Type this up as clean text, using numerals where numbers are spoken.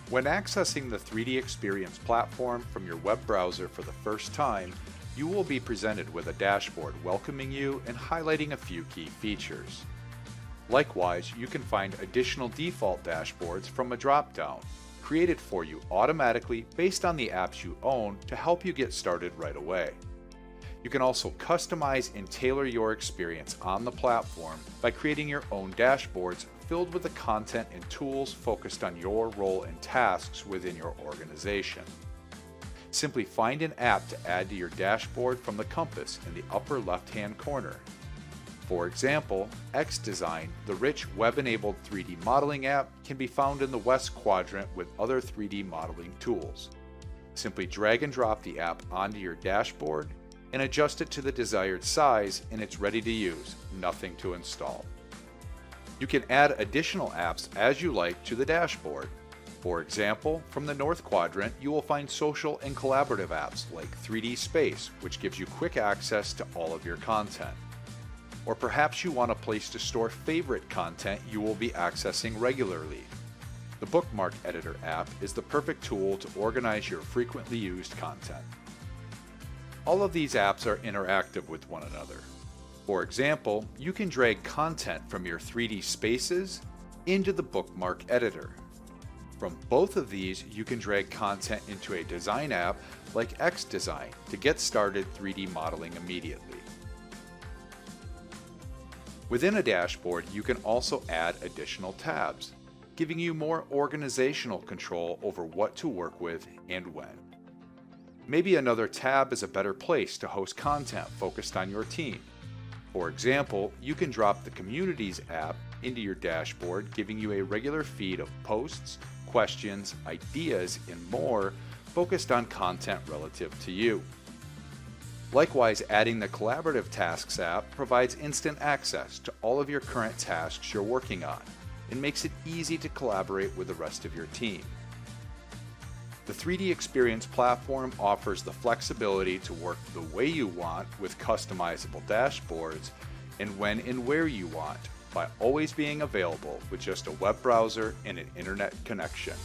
When accessing the 3D Experience platform from your web browser for the first time, you will be presented with a dashboard welcoming you and highlighting a few key features. Likewise, you can find additional default dashboards from a drop-down, created for you automatically based on the apps you own to help you get started right away. You can also customize and tailor your experience on the platform by creating your own dashboards filled with the content and tools focused on your role and tasks within your organization. Simply find an app to add to your dashboard from the compass in the upper left-hand corner. For example, XDesign, the rich web-enabled 3D modeling app, can be found in the west quadrant with other 3D modeling tools. Simply drag and drop the app onto your dashboard and adjust it to the desired size and it's ready to use, nothing to install. You can add additional apps as you like to the dashboard. For example, from the north quadrant, you will find social and collaborative apps like 3D Space, which gives you quick access to all of your content. Or perhaps you want a place to store favorite content you will be accessing regularly. The Bookmark Editor app is the perfect tool to organize your frequently used content. All of these apps are interactive with one another. For example, you can drag content from your 3D spaces into the Bookmark Editor. From both of these, you can drag content into a design app like XDesign to get started 3D modeling immediately. Within a dashboard, you can also add additional tabs, giving you more organizational control over what to work with and when. Maybe another tab is a better place to host content focused on your team. For example, you can drop the Communities app into your dashboard, giving you a regular feed of posts, questions, ideas, and more focused on content relative to you. Likewise, adding the Collaborative Tasks app provides instant access to all of your current tasks you're working on and makes it easy to collaborate with the rest of your team. The 3D Experience platform offers the flexibility to work the way you want with customizable dashboards and when and where you want, by always being available with just a web browser and an internet connection.